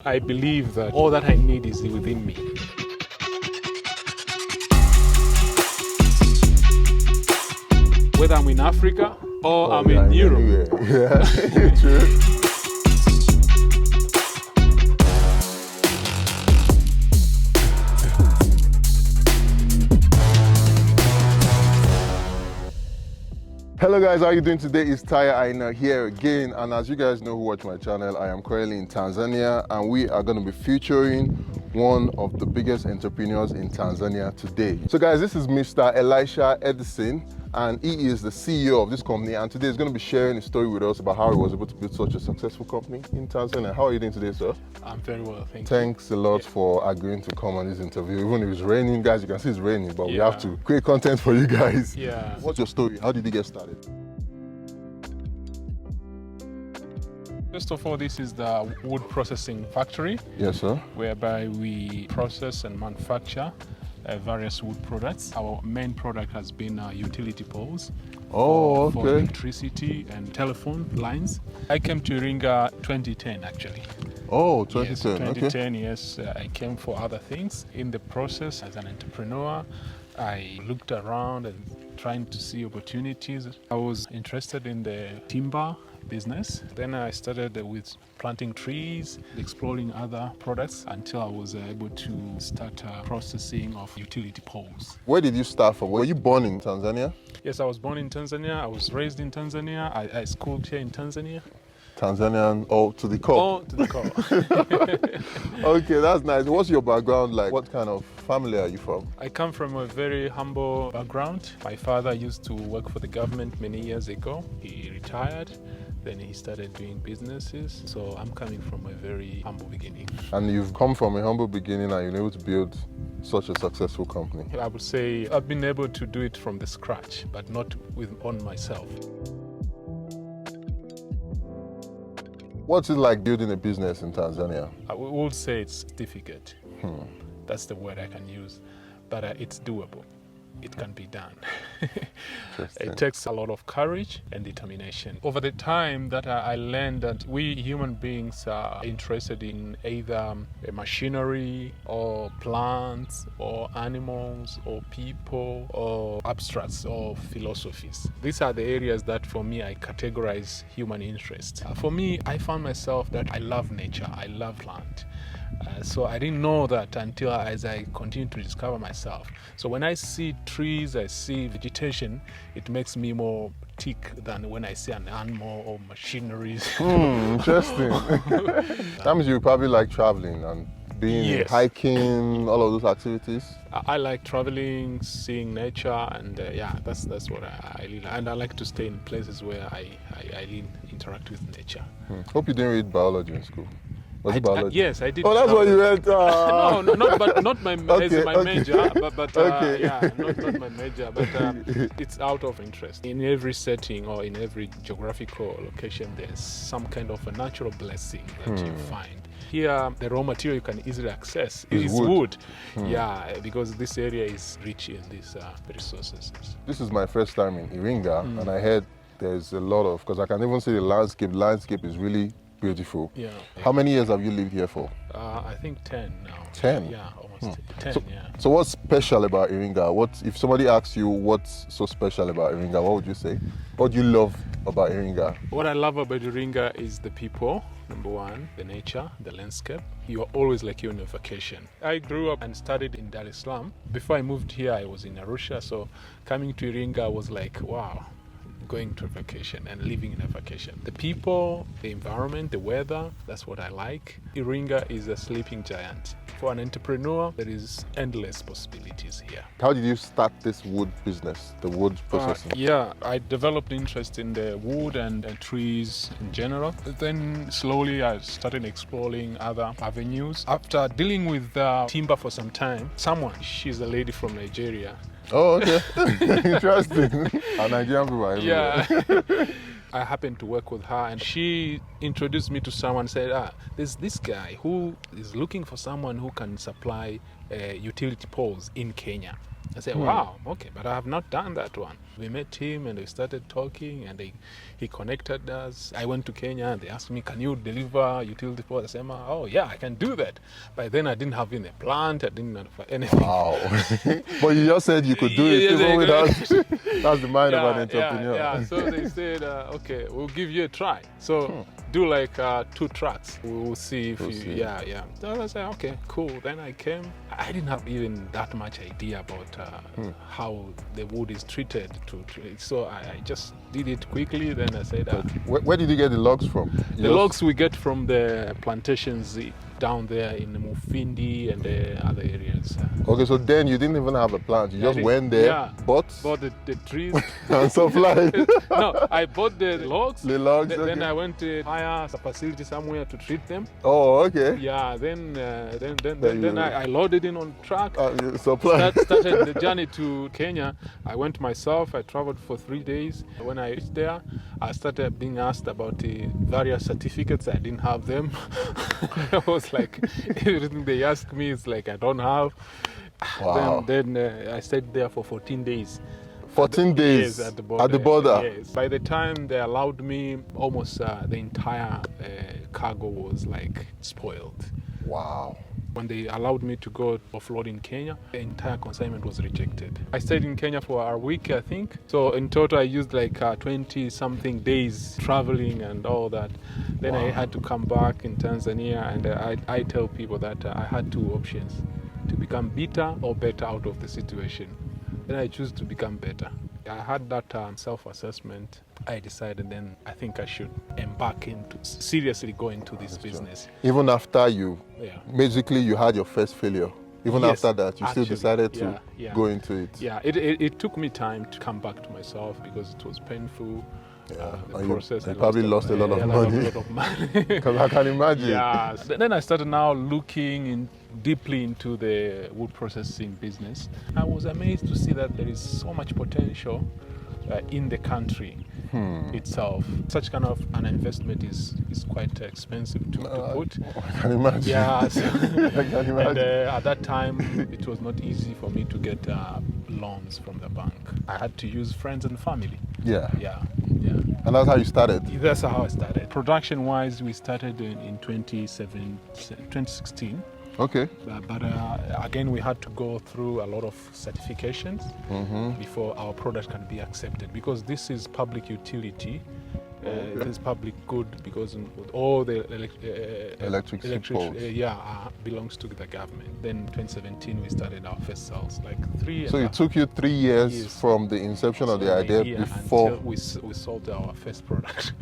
I believe that all that I need is within me. Whether I'm in Africa or I'm in Europe. Yeah, true. Hello guys, how are you doing today? It's Aina here again, and as you guys know who watch my channel, I am currently in Tanzania and we are going to be featuring one of the biggest entrepreneurs in Tanzania today. So guys, this is Mr. Elisha Edison and he is the CEO of this company, and today he's going to be sharing a story with us about how he was able to build such a successful company in Tanzania. How are you doing today, sir? I'm very well, thank you. Thanks a lot for agreeing to come on this interview. Even if it's raining, guys, you can see it's raining, but we have to create content for you guys. Yeah. What's your story? How did you get started? First of all, this is the wood processing factory. Yes, sir. Whereby we process and manufacture various wood products. Our main product has been utility poles. Oh, for okay. electricity and telephone lines. I came to Iringa 2010 actually. Oh, 2010. Yes, 2010, okay. yes. I came for other things. In the process, as an entrepreneur, I looked around and trying to see opportunities. I was interested in the timber business. Then I started with planting trees, exploring other products until I was able to start processing of utility poles. Where did you start from? Were you born in Tanzania? Yes, I was born in Tanzania. I was raised in Tanzania. I schooled here in Tanzania. Tanzanian, oh, to the core. Oh, to the core. Okay, that's nice. What's your background like? What kind of family are you from? I come from a very humble background. My father used to work for the government many years ago. He retired. Then he started doing businesses. So I'm coming from a very humble beginning. And you've come from a humble beginning and you're able to build such a successful company. I would say I've been able to do it from the scratch, but not on myself. What's it like building a business in Tanzania? I would say it's difficult. That's the word I can use, but it's doable. It can be done. It takes a lot of courage and determination. Over the time that I learned that we human beings are interested in either machinery or plants or animals or people or abstracts or philosophies. These are the areas that for me I categorize human interest. For me, I found myself that I love nature, I love plant. So I didn't know that until as I continued to discover myself. So when I see trees, I see vegetation, it makes me more tick than when I see an animal or machineries. Interesting. That means you probably like traveling and being hiking, all of those activities. I like traveling, seeing nature, and that's what I really like. And I like to stay in places where I really interact with nature. Hope you didn't read biology in school. Yes, I did. Oh, that's what you read. No, not my Okay, my major, but okay. not my major, but it's out of interest. In every setting or in every geographical location, there's some kind of a natural blessing that you find. Here, the raw material you can easily access is wood. Yeah, because this area is rich in these resources. This is my first time in Iringa, and I heard there's a lot of, because I can even see the landscape. The landscape is really beautiful. Yeah. How many years have you lived here for? I think 10 now. 10? Yeah, almost 10, yeah. So what's special about Iringa? If somebody asks you what's so special about Iringa, what would you say? What do you love about Iringa? What I love about Iringa is the people, number one, the nature, the landscape. You are always like you're on a vacation. I grew up and studied in Dar es Salaam. Before I moved here, I was in Arusha, so coming to Iringa was like, wow, going to a vacation and living in a vacation. The people, the environment, the weather, that's what I like. Iringa is a sleeping giant. For an entrepreneur, there is endless possibilities here. How did you start this wood business, the wood processing? I developed interest in the wood and trees in general. Then slowly I started exploring other avenues. After dealing with timber for some time, she's a lady from Nigeria. Oh, okay. Interesting. Our Nigerian people are everywhere. Yeah. I happened to work with her and she introduced me to someone, said, there's this guy who is looking for someone who can supply utility poles in Kenya. I said, wow, okay, but I have not done that one. We met him and we started talking, and he connected us. I went to Kenya and they asked me, can you deliver utility poles? I said, oh yeah, I can do that. By then I didn't have in a plant, I didn't have anything. Wow. But you just said you could do it even without. That's the mind of an entrepreneur. Yeah. So they said, okay, we'll give you a try. So do like 2 tracks. We'll see if yeah. So I said, okay, cool. Then I came. I didn't have even that much idea about how the wood is treated. So I just did it quickly. Then I said, where did you get the logs from? The logs we get from the plantations down there in Mufindi and the other areas. Okay, so then you didn't even have a plant. You just went there, bought the trees and supplied. No, I bought the logs. The logs. Then I went to hire a facility somewhere to treat them. Oh, okay. Yeah. Then I loaded in on truck. Supplied. Started the journey to Kenya. I went myself. I traveled for 3 days. When I reached there, I started being asked about the various certificates. I didn't have them. I was like, everything they asked me is like I don't have. Wow. Then I stayed there for 14 days. 14 days at the border. At the border. Yes. By the time they allowed me, almost the entire cargo was like spoiled. Wow. When they allowed me to go offload in Kenya, the entire consignment was rejected. I stayed in Kenya for a week, I think. So in total, I used like 20-something days traveling and all that. Then I had to come back in Tanzania, and I tell people that I had 2 options: to become bitter or better out of the situation. Then I choose to become better. I had that self-assessment. I decided then I think I should embark into seriously go into this business. Even after you, basically you had your first failure. Even after that, you still decided to go into it. Yeah, it took me time to come back to myself because it was painful. The process. You probably lost a lot of money. Because I can imagine. Yeah. Then I started now looking deeply into the wood processing business. I was amazed to see that there is so much potential in the country itself. Such kind of an investment is quite expensive to put. I can imagine. Yeah. So I can imagine. And at that time, it was not easy for me to get loans from the bank. I had to use friends and family. Yeah. And that's how you started? That's how I started. Production-wise, we started in 2016. Okay. But again, we had to go through a lot of certifications before our product can be accepted, because this is public utility. It is public good because all the electric belongs to the government. Then 2017 we started our first sales, like 3. So it took you 3 years from the inception of the idea before we sold our first product.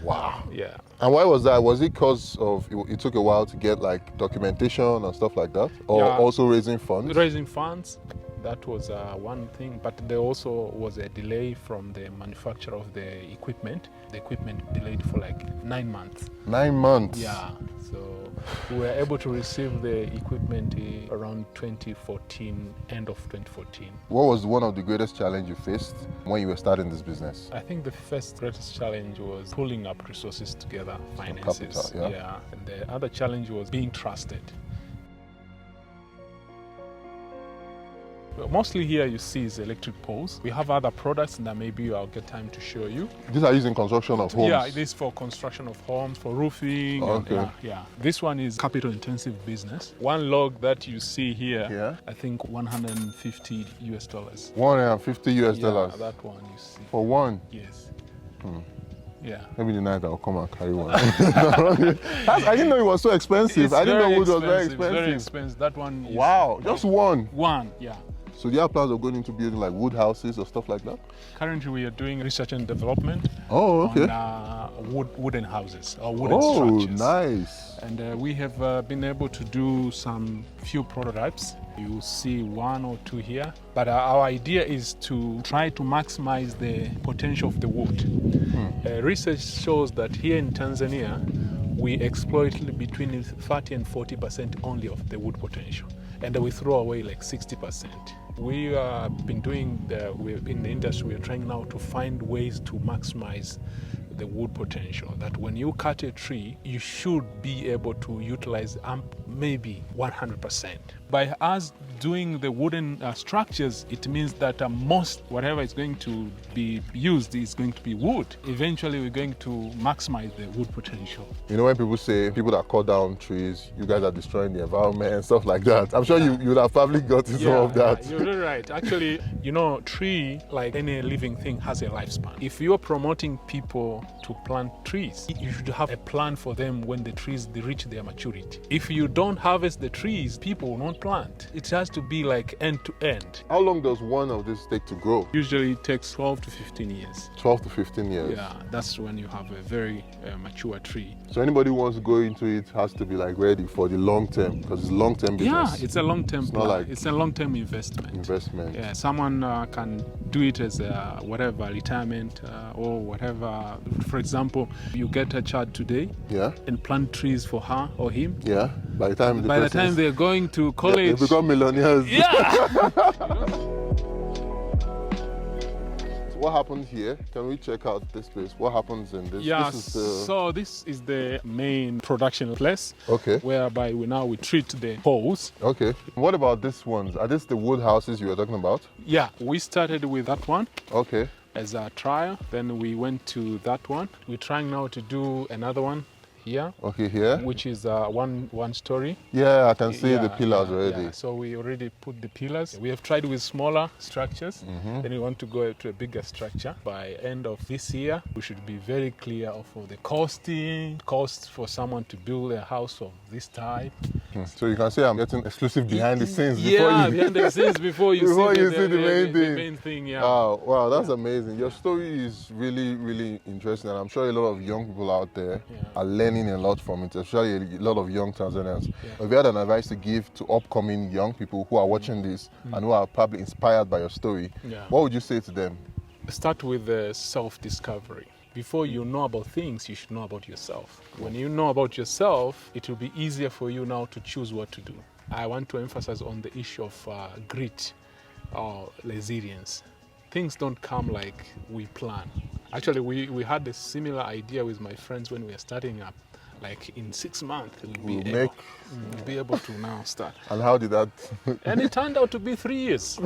Wow. Yeah. And why was that? Was it because of it took a while to get like documentation and stuff like that, or also raising funds? Raising funds. That was one thing, but there also was a delay from the manufacturer of the equipment. The equipment delayed for like 9 months. 9 months? Yeah, so we were able to receive the equipment around 2014, end of 2014. What was one of the greatest challenges you faced when you were starting this business? I think the first greatest challenge was pulling up resources together, finances. Capital, And the other challenge was being trusted. Mostly here you see is electric poles. We have other products that maybe I'll get time to show you. These are used in construction of homes? Yeah, this is for construction of homes, for roofing. Okay. This one is capital intensive business. One log that you see here, I think $150. $150? Yeah, that one you see. For one? Yes. Yeah. Maybe tonight I'll come and carry one. I didn't know it was so expensive. I didn't know wood was very expensive. It's very expensive. That one is... Wow, just one? One, yeah. So do you have plans of going into building like wood houses or stuff like that? Currently we are doing research and development on wooden houses or wooden structures. Oh, nice. And we have been able to do some few prototypes. You see 1 or 2 here. But our idea is to try to maximize the potential of the wood. Research shows that here in Tanzania, we exploit between 30 and 40% only of the wood potential. And we throw away like 60%. We have been doing, in the industry, we are trying now to find ways to maximize the wood potential. That when you cut a tree, you should be able to utilize maybe 100%. By us doing the wooden structures, it means that most whatever is going to be used is going to be wood. Eventually, we're going to maximize the wood potential. You know, when people say people that cut down trees, you guys are destroying the environment and stuff like that. I'm sure you would have probably gotten some of that. You're really right. Actually, you know, tree, like any living thing, has a lifespan. If you're promoting people to plant trees, you should have a plan for them when the trees they reach their maturity. If you don't harvest the trees, people will not plant. It has to be like end to end. How long does one of these take to grow? Usually it takes 12 to 15 years. 12 to 15 years? Yeah, that's when you have a very mature tree. So anybody who wants to go into it has to be like ready for the long term, because it's long-term business. Yeah, it's a long-term plan. Like it's a long-term investment. Yeah, someone can do it as a whatever retirement or whatever. For example, you get a child today, and plant trees for her or him. Yeah, by the time they're going to college, they become millionaires. Yeah. What happens here? Can we check out this place? What happens in this? Yeah, so this is the main production place. Okay. Whereby we treat the poles. Okay. What about these ones? Are these the wood houses you were talking about? Yeah, we started with that one. Okay. As a trial. Then we went to that one. We're trying now to do another one here. Okay, here. Which is one story. Yeah, I can see the pillars already. Yeah. So we already put the pillars. We have tried with smaller structures. Then we want to go to a bigger structure. By end of this year, we should be very clear of the cost for someone to build a house of this type. So you can say I'm getting exclusive behind the scenes behind the scenes before you see the main thing. Yeah. Wow, that's amazing. Your story is really, really interesting, and I'm sure a lot of young people out there are learning a lot from it, especially a lot of young Tanzanians. If you had an advice to give to upcoming young people who are watching this and who are probably inspired by your story, what would you say to them? Start with self-discovery. Before you know about things, you should know about yourself. When you know about yourself, it will be easier for you now to choose what to do. I want to emphasize on the issue of grit or resilience. Things don't come like we plan. Actually, we had a similar idea with my friends when we were starting up. Like in 6 months, we'll be able to now start. And how did that? And it turned out to be 3 years.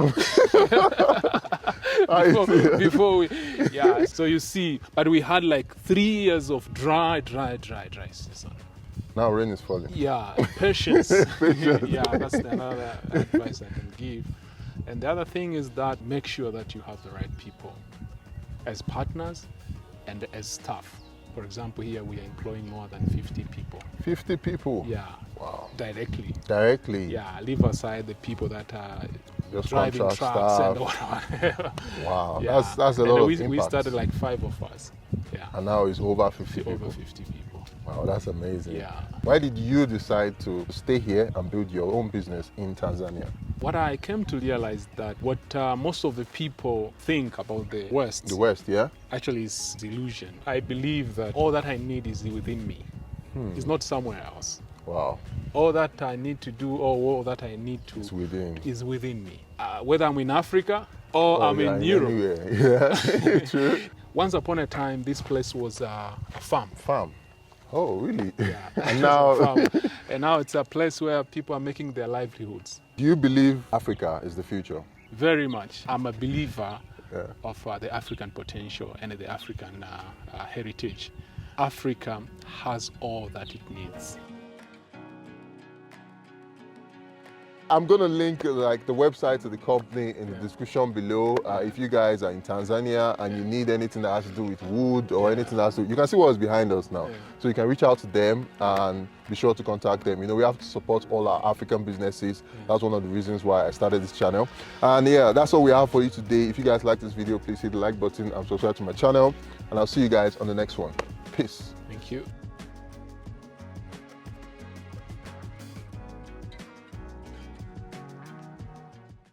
So you see, but we had like 3 years of dry season. Now rain is falling. Yeah, patience. Yeah, that's another advice I can give. And the other thing is that make sure that you have the right people as partners and as staff. For example, here we are employing more than 50 people. 50 people? Yeah. Wow. Directly. Directly? Yeah, leave aside the people that are just driving trucks and whatever. Wow, yeah. That's a lot of impact. We started like 5 of us. Yeah. And now it's over 50 people. Over 50 people. Wow, that's amazing. Yeah. Why did you decide to stay here and build your own business in Tanzania? What I came to realize that what most of the people think about the West. The West, yeah? Actually is illusion. I believe that all that I need is within me. It's not somewhere else. Wow. All that I need to do or all that I need to is within me. Whether I'm in Africa or I'm in Europe. Anywhere. Yeah, true. Once upon a time, this place was a farm. Farm? Oh, really? Yeah. And now it's a place where people are making their livelihoods. Do you believe Africa is the future? Very much. I'm a believer of the African potential and the African heritage. Africa has all that it needs. I'm going to link like the website to the company in the description below. If you guys are in Tanzania and you need anything that has to do with wood or anything that has to, you can see what's behind us now. So you can reach out to them and be sure to contact them. You know, we have to support all our African businesses. That's one of the reasons why I started this channel. And yeah, that's all we have for you today. If you guys like this video, please hit the like button and subscribe to my channel. And I'll see you guys on the next one. Peace. Thank you.